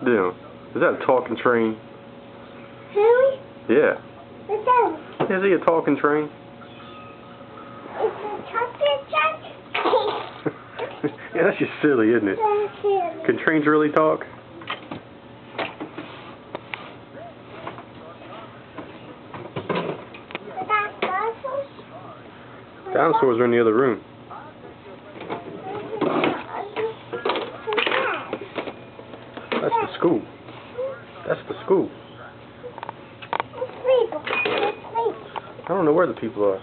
Yeah. Is that a talking train? Really? Yeah. What's that? Is he a talking train? It's a chocolate truck. Yeah, that's just silly, isn't it? Can trains really talk? Dinosaurs are in the other room. That's the school. That's the school. I don't know where the people are.